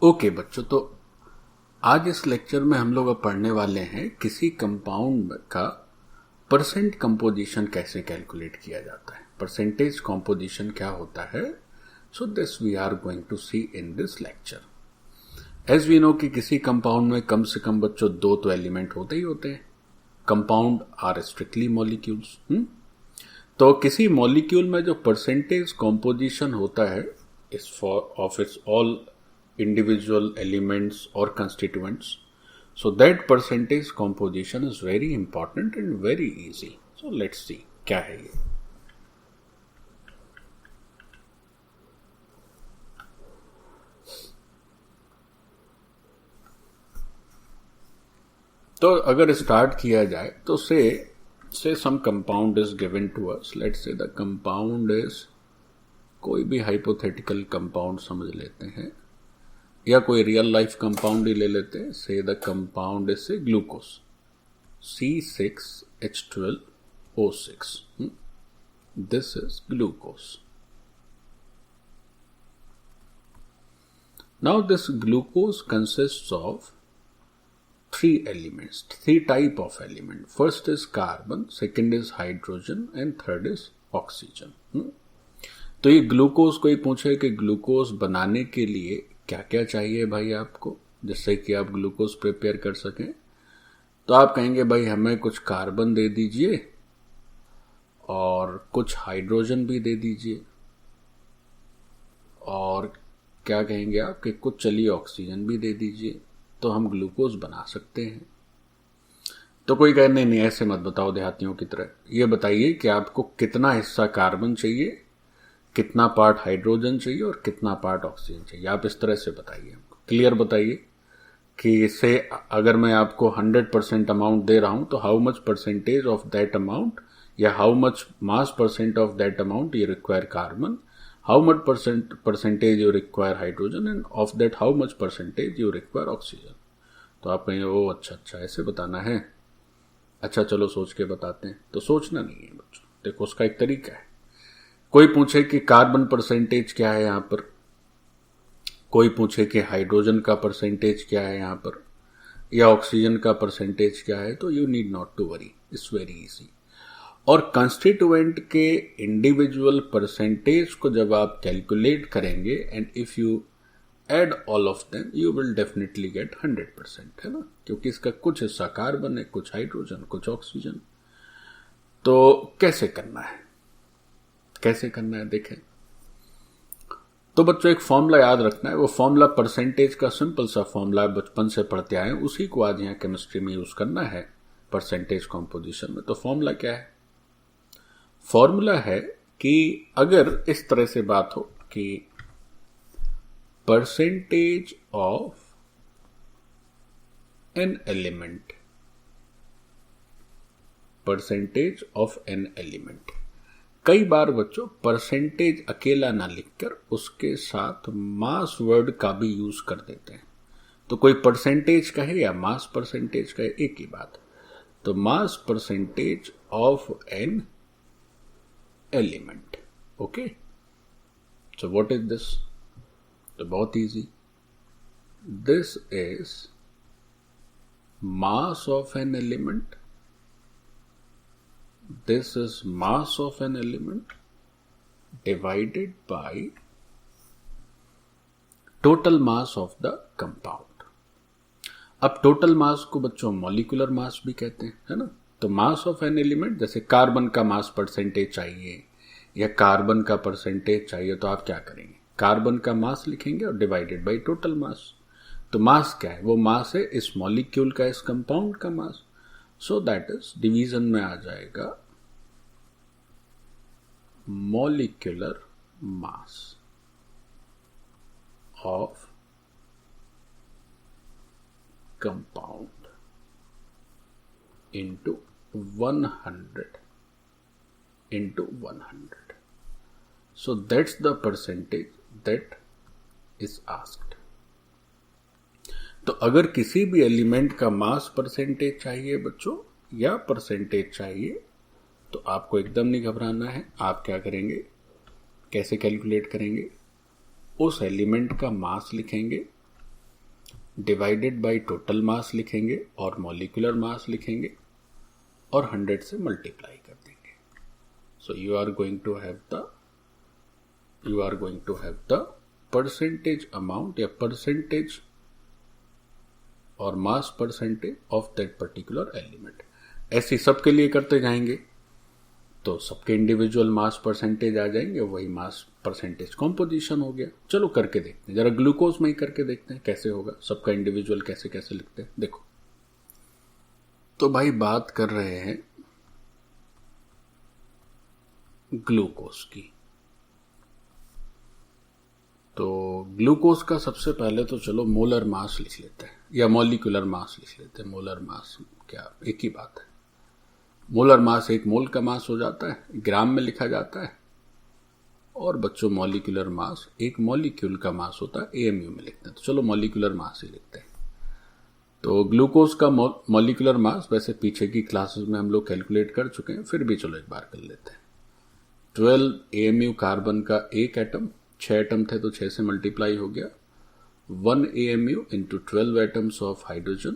Okay बच्चों, तो आज इस लेक्चर में हम लोग अब पढ़ने वाले हैं किसी कंपाउंड का परसेंट कंपोजिशन कैसे कैलकुलेट किया जाता है, परसेंटेज कंपोजिशन क्या होता है। So this we are going to see in this lecture. As we know कि किसी कंपाउंड में कम से कम बच्चों दो तो एलिमेंट होते ही होते हैं। Compound are strictly molecules. तो किसी मॉलिक्यूल में जो परसेंटेज कंपोजिशन होता है इस of its all individual elements or constituents, so that percentage composition is very important and very easy. So let's see क्या है ये। तो अगर स्टार्ट किया जाए तो से some compound is given to us. Let's say the compound is कोई भी hypothetical compound समझ लेते हैं या कोई रियल लाइफ कंपाउंड ही ले लेते हैं। से द कंपाउंड इज से glucose C6H12O6। This is glucose. Now this glucose consists of three elements, three type of element. First is carbon, second is hydrogen and third is oxygen. तो ये glucose को ही पूछे कि ग्लूकोज बनाने के लिए क्या क्या चाहिए भाई आपको, जिससे कि आप ग्लूकोज प्रिपेयर कर सकें। तो आप कहेंगे भाई हमें कुछ कार्बन दे दीजिए और कुछ हाइड्रोजन भी दे दीजिए, और क्या कहेंगे आप कि कुछ चलिए ऑक्सीजन भी दे दीजिए, तो हम ग्लूकोज बना सकते हैं। तो कोई कहे नहीं नहीं ऐसे मत बताओ देहातियों की तरह, ये बताइए कि आपको कितना हिस्सा कार्बन चाहिए, कितना पार्ट हाइड्रोजन चाहिए और कितना पार्ट ऑक्सीजन चाहिए। आप इस तरह से बताइए, क्लियर बताइए कि इससे अगर मैं आपको 100% अमाउंट दे रहा हूं तो how much percentage of that amount या how much mass percent of that amount you require carbon, how much percentage you require hydrogen and of that how much percentage you require oxygen. तो आप कहेंगे ओ अच्छा ऐसे बताना है, अच्छा चलो सोच के बताते हैं। तो सोचना नहीं है बच्चों, देखो उसका एक तरीका है। कोई पूछे कि कार्बन परसेंटेज क्या है यहां पर, कोई पूछे कि हाइड्रोजन का परसेंटेज क्या है यहां पर, या ऑक्सीजन का परसेंटेज क्या है, तो you need not to worry, it's very easy. और कंस्टिट्यूएंट के इंडिविजुअल परसेंटेज को जब आप कैलकुलेट करेंगे and if you add all of them you will definitely get 100%, है ना, क्योंकि इसका कुछ हिस्सा कार्बन है, कुछ हाइड्रोजन, कुछ ऑक्सीजन। तो कैसे करना है, कैसे करना है देखें। तो बच्चों एक फॉर्मूला याद रखना है, वो फॉर्मूला परसेंटेज का सिंपल सा फॉर्मूला है, बचपन से पढ़ते आए, उसी को आज यहाँ केमिस्ट्री में यूज करना है परसेंटेज कॉम्पोजिशन में। तो फॉर्मूला क्या है? फॉर्मूला है कि अगर इस तरह से बात हो कि percentage of an element, percentage of an element, कई बार बच्चों परसेंटेज अकेला ना लिखकर उसके साथ मास वर्ड का भी यूज कर देते हैं। तो कोई परसेंटेज कहे या मास परसेंटेज कहे, एक ही बात। तो मास percentage of an element, okay. So what is this? तो बहुत easy, this is mass of an element, this is mass of an element divided by total mass of the compound। अब total mass को बच्चों molecular mass भी कहते हैं, है ना। तो मास ऑफ एन एलिमेंट, जैसे कार्बन का मास परसेंटेज चाहिए या कार्बन का परसेंटेज चाहिए, तो आप क्या करेंगे, कार्बन का मास लिखेंगे और डिवाइडेड बाय टोटल मास। तो मास क्या है? वो मास है इस मॉलिक्यूल का, इस कंपाउंड का mass. So that is division में आ जाएगा molecular mass of compound into 100 into 100। So that's the percentage that is asked. तो अगर किसी भी एलिमेंट का मास परसेंटेज चाहिए बच्चों या परसेंटेज चाहिए, तो आपको एकदम नहीं घबराना है। आप क्या करेंगे, कैसे कैलकुलेट करेंगे, उस एलिमेंट का मास लिखेंगे डिवाइडेड बाय टोटल मास लिखेंगे और मॉलिक्यूलर मास लिखेंगे और 100 से मल्टीप्लाई कर देंगे. So you are going to have the percentage amount या परसेंटेज और mass percentage of that particular element. ऐसे सबके लिए करते जाएंगे तो सबके इंडिविजुअल मास परसेंटेज आ जाएंगे, वही मास परसेंटेज कॉम्पोजिशन हो गया. चलो करके देखते हैं, जरा ग्लूकोज में ही करके देखते हैं कैसे होगा, सबका इंडिविजुअल कैसे कैसे लिखते हैं. देखो तो भाई बात कर रहे हैं ग्लूकोज की. तो ग्लूकोज का सबसे पहले तो चलो मोलर मास लिख लेते हैं या मॉलिक्यूलर मास लिख लेते हैं. मोलर मास क्या एक ही बात है. मोलर मास एक मोल का मास हो जाता है, ग्राम में लिखा जाता है. और बच्चों मॉलिक्यूलर मास एक मॉलिक्यूल का मास होता है, एएमयू में लिखते हैं. तो चलो मॉलिक्यूलर मास ही लिखते हैं. तो ग्लूकोज का मॉलिक्यूलर मास वैसे पीछे की क्लासेस में हम लोग कैलकुलेट कर चुके हैं, फिर भी चलो एक बार कर लेते हैं. 12 एएमयू कार्बन का एक एटम, 6 एटम थे तो 6 से मल्टीप्लाई हो गया. 1 AMU into 12 atoms of hydrogen,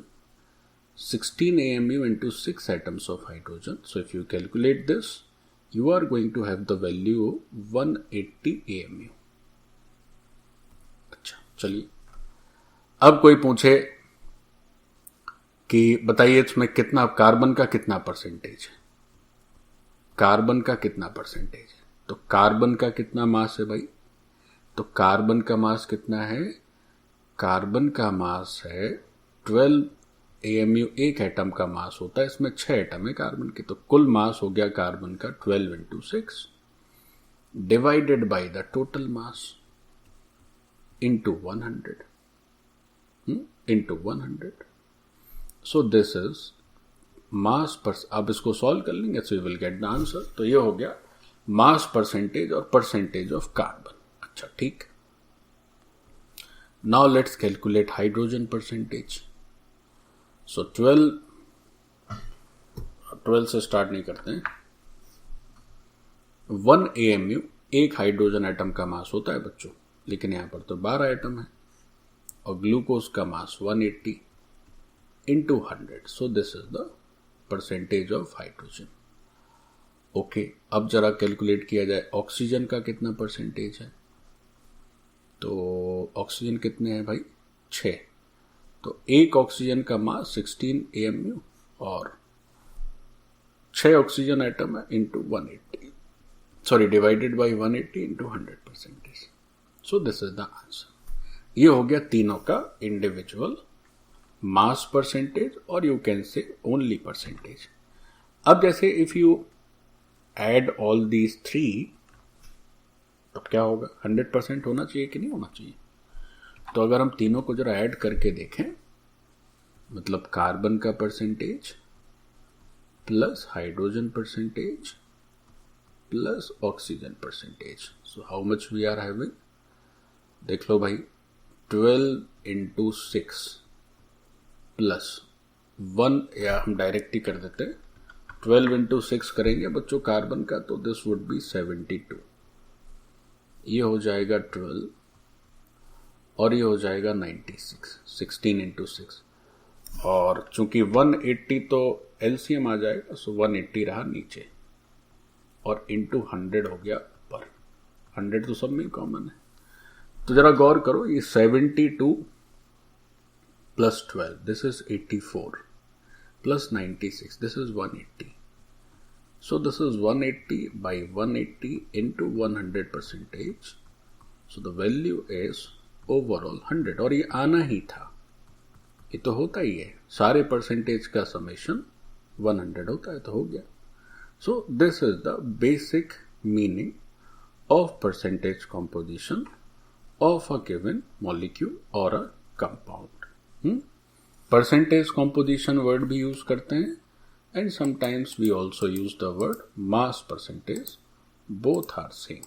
16 AMU into 6 atoms of hydrogen. So if you calculate this, you are going to have the value of 180 AMU. अच्छा चलिए, अब कोई पूछे कि बताइए इसमें कितना कार्बन का कितना परसेंटेज है. कार्बन का कितना परसेंटेज है? तो कार्बन का कितना मास है भाई? तो कार्बन का मास कितना है? कार्बन का मास है 12 AMU. एक एटम का मास होता है, इसमें 6 एटम है कार्बन के. तो कुल मास हो गया कार्बन का 12 into 6 divided by the total mass into 100 into 100. So this is mass per. अब इसको सॉल्व कर लेंगे so you will get the answer. तो ये हो गया मास परसेंटेज और परसेंटेज ऑफ कार्बन. अच्छा ठीक. Now let's calculate hydrogen percentage. So 12 से स्टार्ट नहीं करते हैं. 1 AMU एक हाइड्रोजन एटम का मास होता है बच्चों, लेकिन यहां पर तो 12 एटम है. और ग्लूकोज का मास 180 into 100. So this is the percentage of hydrogen. Okay, अब जरा कैलकुलेट किया जाए ऑक्सीजन का कितना परसेंटेज है. तो ऑक्सीजन कितने हैं भाई? 6. तो एक ऑक्सीजन का मास 16 AMU और 6 ऑक्सीजन एटम है into 180, sorry divided by 180 into 100 percentage. So this is the answer. ये हो गया तीनों का इंडिविजुअल मास परसेंटेज और you can say only percentage. अब जैसे if you add all these 3 तब क्या होगा? 100% होना चाहिए कि नहीं होना चाहिए? तो अगर हम तीनों को जरा ऐड करके देखें, मतलब कार्बन का percentage plus hydrogen percentage plus oxygen percentage. So how much we are having? देख लो भाई, 12 into 6 प्लस 1, या हम डायरेक्ट ही कर देते हैं. 12 into 6 करेंगे बच्चों कार्बन का, तो दिस वुड बी 72. ये हो जाएगा 12 और ये हो जाएगा 96. 16 into 6. और चूंकि 180 तो एलसीएम आ जाएगा, सो 180 रहा नीचे और इंटू 100 हो गया ऊपर. 100 तो सब में कॉमन है. तो जरा गौर करो, ये 72 plus 12 this is 84 plus 96 this is 180. So this is 180 by 180 into 100 percentage. So the value is overall 100. और ये आना ही था, ये तो होता ही है, सारे परसेंटेज का समेशन 100 होता है, तो हो गया. So this is the basic meaning of percentage composition of a given molecule or a compound. Percentage composition word भी यूज करते हैं, and sometimes we also use the word mass percentage. Both are same.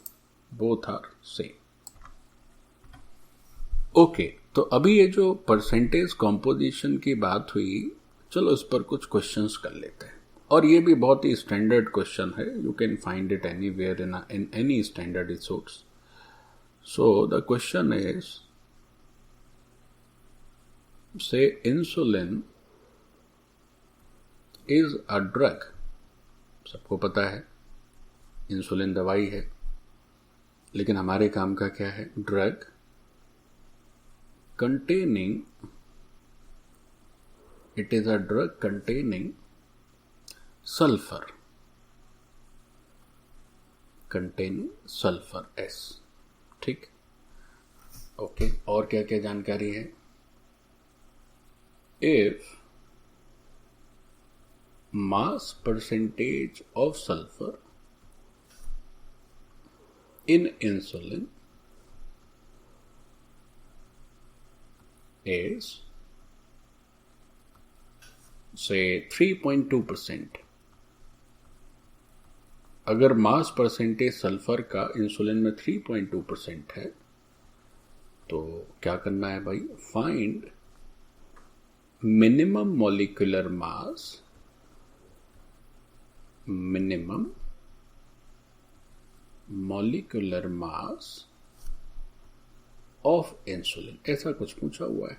Okay, तो अभी ये जो percentage composition की बात हुई, चलो इस पर कुछ क्वेश्चंस कर लेते हैं. और ये भी बहुत ही स्टैंडर्ड क्वेश्चन है, you can find it anywhere in any standard resource. So the question is से इंसुलिन इज अ ड्रग, सबको पता है इंसुलिन दवाई है, लेकिन हमारे काम का क्या है? Drug containing, it is a drug containing sulphur, containing sulphur S. ठीक, ओके। और क्या क्या जानकारी है? If mass percentage of sulfur in insulin is say 3.2%, अगर मास परसेंटेज सल्फर का इंसुलिन में 3.2% है तो क्या करना है भाई? Find minimum molecular mass, minimum molecular mass of insulin, ऐसा कुछ पूछा हुआ है,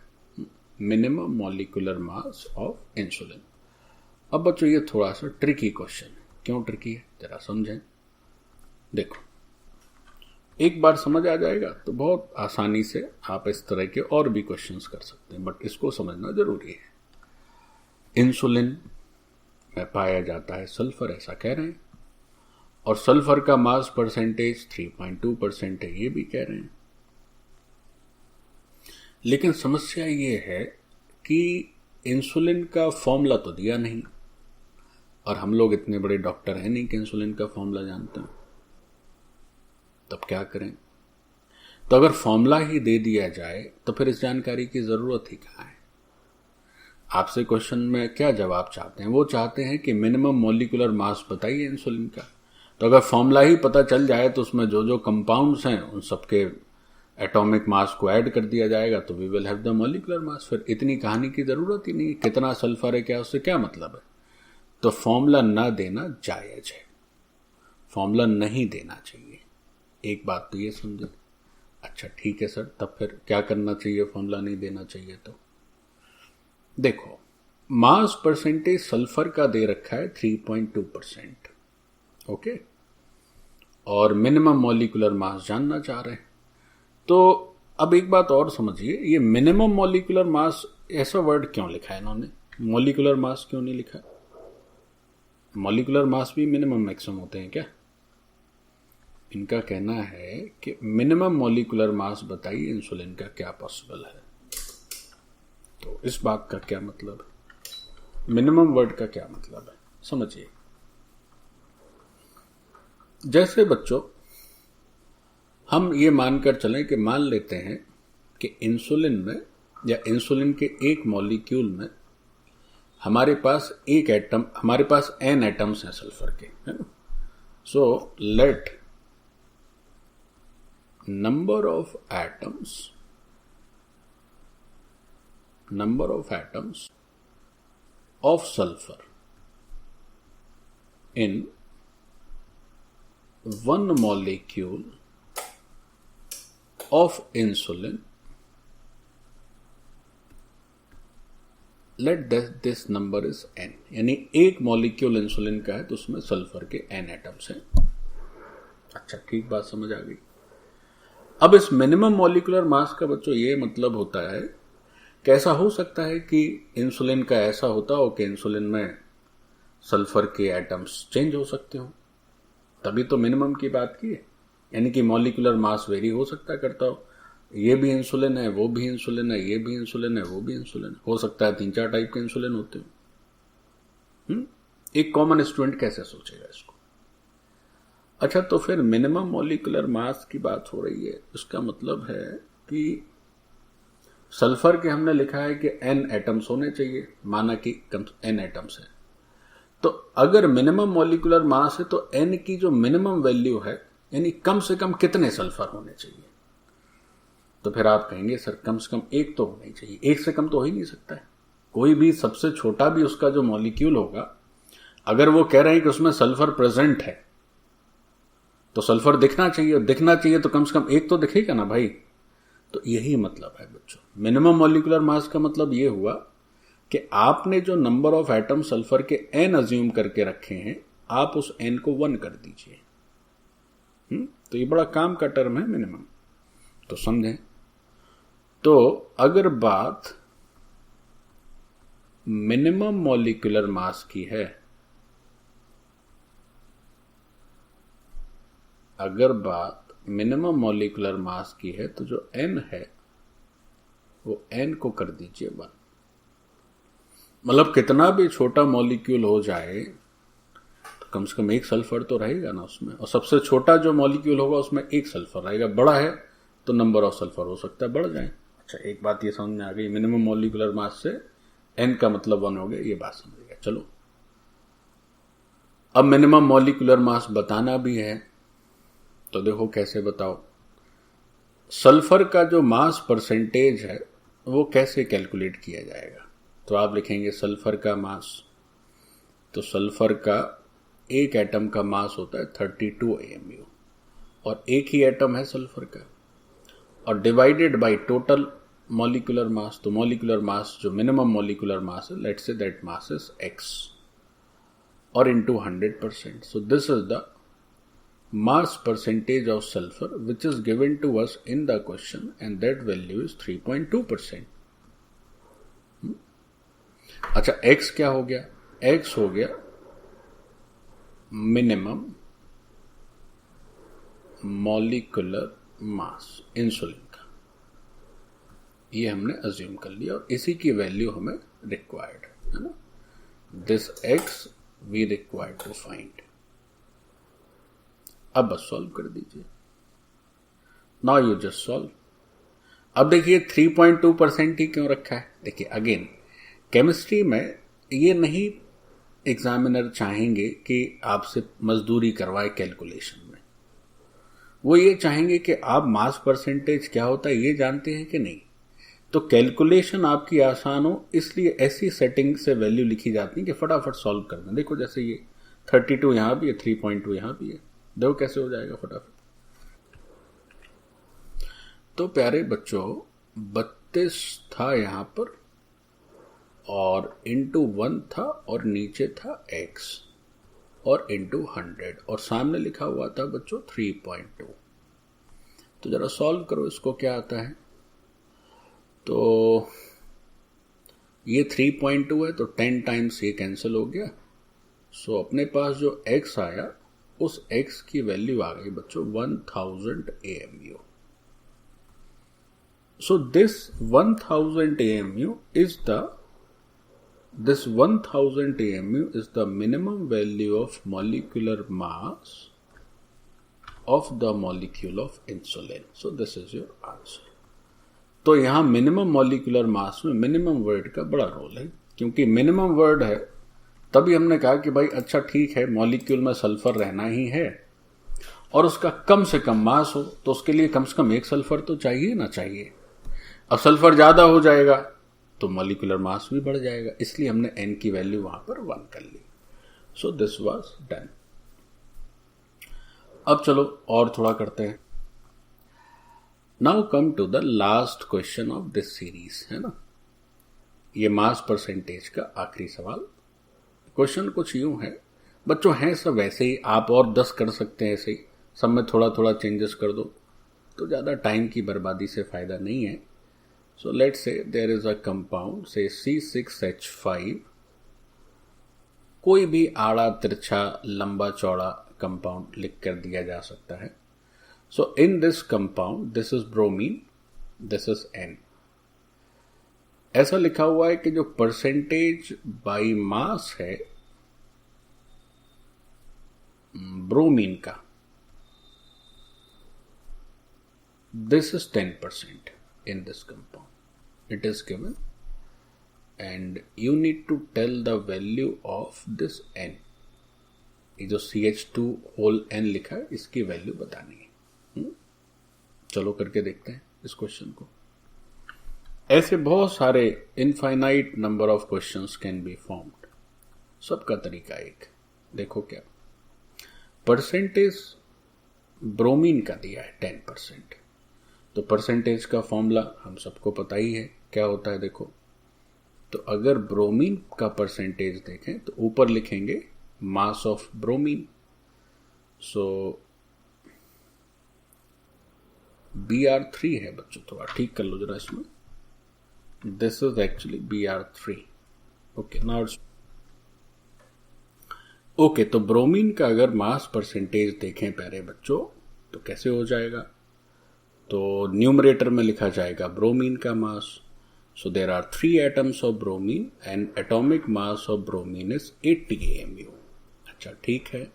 minimum molecular mass of insulin. अब बच्चों ये थोड़ा सा ट्रिकी क्वेश्चन है। क्यों ट्रिकी है जरा समझें। देखो, एक बार समझ आ जाएगा तो बहुत आसानी से आप इस तरह के और भी क्वेश्चंस कर सकते हैं, बट इसको समझना जरूरी है। इंसुलिन में पाया जाता है सल्फर, ऐसा कह रहे हैं, और सल्फर का मास परसेंटेज 3.2% है, ये भी कह रहे हैं। लेकिन समस्या ये है कि इंसुलिन का फॉर्मूला तो दिया नहीं, और हम लोग इतने बड़े डॉक्टर हैं नहीं कि इंसुलिन का फॉर्मूला जानते हैं। तब क्या करें? तो अगर फॉर्मूला ही दे दिया जाए तो फिर इस जानकारी की जरूरत ही कहाँ है? आपसे क्वेश्चन में क्या जवाब चाहते हैं? वो चाहते हैं कि मिनिमम मॉलिक्यूलर मास बताइए इंसुलिन का। तो अगर फॉर्मूला ही पता चल जाए तो उसमें जो जो कंपाउंड्स हैं उन सबके एटॉमिक मास को ऐड कर दिया जाएगा, तो we will have the molecular mass. फिर इतनी कहानी की जरूरत ही नहीं, कितना सल्फर है क्या, उससे क्या मतलब है? तो फॉर्मूला ना देना जायज है, फॉर्मूला नहीं देना चाहिए। एक बात तो ये समझे। अच्छा ठीक है सर, तब फिर क्या करना चाहिए? फॉर्मूला नहीं देना चाहिए तो देखो, मास परसेंटेज सल्फर का दे रखा है 3.2%, ओके, और मिनिमम मॉलिक्यूलर मास जानना चाह रहे हैं। तो अब एक बात और समझिए, ये मिनिमम मॉलिक्यूलर मास ऐसा वर्ड क्यों लिखा है इन्होंने? मॉलिक्यूलर मास क्यों नहीं लिखा? मॉलिक्यूलर मास भी मिनिमम मैक्सिमम होते हैं क्या? इनका कहना है कि मिनिमम मॉलिक्यूलर मास बताइए इंसुलिन का क्या पॉसिबल है। तो इस बात का क्या मतलब है? मिनिमम वर्ड का क्या मतलब है समझिए। जैसे बच्चों हम ये मानकर चलें कि मान लेते हैं कि इंसुलिन में या इंसुलिन के एक मॉलिक्यूल में हमारे पास एक एटम, हमारे पास n एटम्स हैं सल्फर के, है ना। So let number of atoms of sulfur in one molecule of insulin, let this number is n, यानी एक मॉलिक्यूल इंसुलिन का है तो उसमें सल्फर के n एटम्स हैं। अच्छा ठीक, बात समझ आ गई। अब इस मिनिमम मॉलिक्यूलर मास का बच्चों ये मतलब होता है, कैसा हो सकता है कि इंसुलिन का ऐसा होता हो कि इंसुलिन में सल्फर के एटम्स चेंज हो सकते हो, तभी तो मिनिमम की बात की है। यानी कि मॉलिक्यूलर मास वेरी हो सकता है करता हो, ये भी इंसुलिन है, वो भी इंसुलिन है, ये भी इंसुलिन है, वो भी इंसुलिन है, हो सकता है 3-4 टाइप के इंसुलिन होते हो। एक कॉमन स्टूडेंट कैसे सोचेगा इसको? अच्छा, तो फिर मिनिमम मॉलिक्यूलर मास की बात हो रही है, इसका मतलब है कि सल्फर के हमने लिखा है कि n एटम्स होने चाहिए, माना कि n एटम्स है। तो अगर मिनिमम मॉलिक्यूलर मास है तो n की जो मिनिमम वैल्यू है, यानी कम से कम कितने सल्फर होने चाहिए? तो फिर आप कहेंगे सर कम से कम एक तो होना ही चाहिए, एक से कम तो हो ही नहीं सकता है। कोई भी सबसे छोटा भी उसका जो मॉलिक्यूल होगा, अगर वो कह रहे हैं कि उसमें सल्फर प्रेजेंट है तो सल्फर दिखना चाहिए, और दिखना चाहिए तो कम से कम एक तो दिखेगा ना भाई। तो यही मतलब है बच्चों, मिनिमम मॉलिक्यूलर मास का मतलब ये हुआ कि आपने जो नंबर ऑफ एटम सल्फर के n अज्यूम करके रखे हैं, आप उस n को 1 कर दीजिए। तो ये बड़ा काम का टर्म है मिनिमम, तो समझें। तो अगर बात मिनिमम मॉलिक्यूलर मास की है, अगर बात मिनिमम मॉलिक्यूलर मास की है, तो जो n है वो n को कर दीजिए 1। मतलब कितना भी छोटा मॉलिक्यूल हो जाए तो कम से कम एक सल्फर तो रहेगा ना उसमें, और सबसे छोटा जो मॉलिक्यूल होगा उसमें एक सल्फर रहेगा। बड़ा है तो नंबर ऑफ सल्फर हो सकता है बढ़ जाए। अच्छा, एक बात ये समझ में आ गई, मिनिमम मॉलिक्यूलर मास से n का मतलब 1 हो गया, ये बात समझ गया। चलो, अब मिनिमम मॉलिक्यूलर मास बताना भी है, तो देखो कैसे बताओ। सल्फर का जो मास परसेंटेज है वो कैसे कैलकुलेट किया जाएगा? तो आप लिखेंगे सल्फर का मास, तो सल्फर का एक एटम का मास होता है 32 AMU, और एक ही एटम है सल्फर का, और divided by total molecular mass. तो मॉलिक्यूलर मास जो मिनिमम मॉलिक्यूलर मास है, let's say that mass is x, और into 100%। So this is the mass percentage of sulfur which is given to us in the question, and that value is 3.2%. अच्छा, x क्या हो गया? x हो गया minimum molecular mass insulin का, ये हमने अज्यूम कर लिया, और इसी की वैल्यू हमें रिक्वायर्ड है ना। This x we required to find. अब बस सॉल्व कर दीजिए। Now you just solve. अब देखिए 3.2% ही क्यों रखा है? देखिए अगेन, केमिस्ट्री में ये नहीं एग्जामिनर चाहेंगे कि आपसे मजदूरी करवाए कैलकुलेशन में, वो ये चाहेंगे कि आप मास परसेंटेज क्या होता है ये जानते हैं कि नहीं। तो कैलकुलेशन आपकी आसान हो, इसलिए ऐसी सेटिंग से वैल्यू लिखी जाती है कि फटाफट सॉल्व कर दें। देखो जैसे ये 32 यहां भी है, 3.2 यहां भी है, देखो कैसे हो जाएगा फटाफट। तो प्यारे बच्चों, 32 था यहां पर, और इंटू 1 था, और नीचे था x, और इंटू 100, और सामने लिखा हुआ था बच्चों 3.2। तो जरा सॉल्व करो इसको, क्या आता है। तो ये 3.2 है, तो 10 टाइम्स ये कैंसिल हो गया। सो अपने पास जो x आया, उस x की वैल्यू आ गई बच्चों 1000 AMU। So this 1000 AMU is the minimum value of molecular mass of the molecule of insulin. So this is your answer. तो यहां मिनिमम मॉलिक्यूलर मास में मिनिमम वर्ड का बड़ा रोल है, क्योंकि मिनिमम वर्ड है, तभी हमने कहा कि भाई अच्छा ठीक है, मॉलिक्यूल में सल्फर रहना ही है और उसका कम से कम मास हो, तो उसके लिए कम से कम एक सल्फर तो चाहिए ना चाहिए। अब सल्फर ज्यादा हो जाएगा तो मॉलिक्यूलर मास भी बढ़ जाएगा, इसलिए हमने n की वैल्यू वहां पर 1 कर ली। So this was done. अब चलो और थोड़ा करते हैं। Now come to the last question of this series, है ना, ये मास परसेंटेज का आखिरी सवाल। क्वेश्चन कुछ यूं है बच्चों, हैं सब वैसे ही, आप और 10 कर सकते हैं ऐसे ही, सब में थोड़ा थोड़ा चेंजेस कर दो, तो ज़्यादा टाइम की बर्बादी से फ़ायदा नहीं है। So let's say there is a compound say C6H5, कोई भी आड़ा तिरछा लंबा चौड़ा कंपाउंड लिख कर दिया जा सकता है। So in this compound this is bromine, this is N। ऐसा लिखा हुआ है कि जो परसेंटेज बाई मास है ब्रोमीन का, this is 10% in this compound, it is given, and you need to tell the value of this N। ये जो CH2 होल N लिखा है, इसकी वैल्यू बतानी है। चलो करके देखते हैं इस क्वेश्चन को। ऐसे बहुत सारे infinite number of questions can be formed, सबका तरीका एक। देखो क्या परसेंटेज ब्रोमीन का दिया है 10%, तो परसेंटेज का फॉर्मूला हम सबको पता ही है क्या होता है। देखो, तो अगर ब्रोमीन का परसेंटेज देखें तो ऊपर लिखेंगे मास ऑफ ब्रोमीन। सो Br3 है बच्चों, थोड़ा ठीक कर लो जरा इसमें। This is actually Br3। Okay, now okay, तो ब्रोमीन का अगर मास परसेंटेज देखें प्यारे बच्चों तो कैसे हो जाएगा। तो न्यूमरेटर में लिखा जाएगा ब्रोमीन का mass. So there are 3 atoms of bromine and atomic mass of bromine is 80 AMU। अच्छा, ठीक है।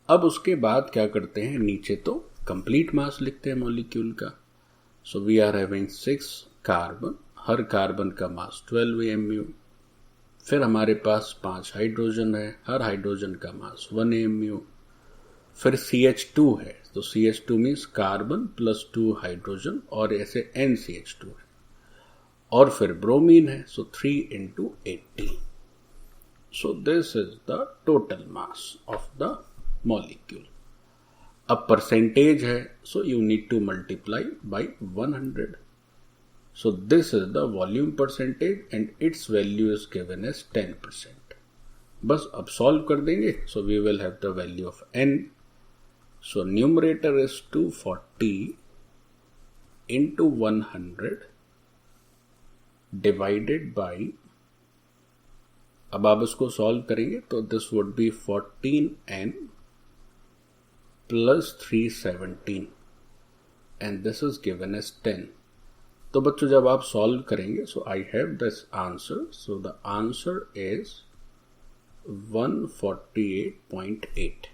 अब उसके बाद क्या करते हैं, नीचे तो कंप्लीट मास लिखते हैं मॉलिक्यूल का। So we are having 6 carbon, हर कार्बन का मास 12 AMU। फिर हमारे पास 5 हाइड्रोजन है, हर हाइड्रोजन का मास 1 AMU। फिर CH2 है, तो CH2 means carbon plus 2 hydrogen और ऐसे NCH2 है। और फिर ब्रोमीन है, सो 3 into 80। So this is the total mass of the molecule. अब परसेंटेज है, so you need to multiply by 100। So this is the volume percentage and its value is given as 10%. बस अब solve कर देंगे, so we will have the value of n. So numerator is 240 into 100 divided by, अब आप इसको solve करेंगे तो this would be 14n plus 317 and this is given as 10. तो बच्चों जब आप सॉल्व करेंगे, so I have this answer. So the answer is 148.8।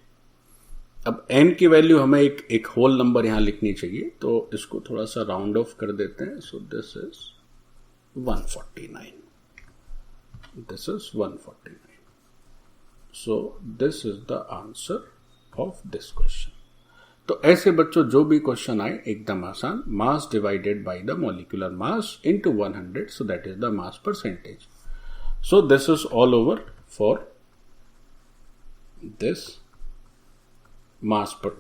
अब n की वैल्यू हमें एक होल नंबर यहां लिखनी चाहिए, तो इसको थोड़ा सा राउंड ऑफ कर देते हैं। सो this is 149। This is 149। So this is the answer of this question. तो ऐसे बच्चों जो भी क्वेश्चन आए एकदम आसान, mass divided by the molecular mass into 100, so that is the mass percentage. So this is all over for this mass पर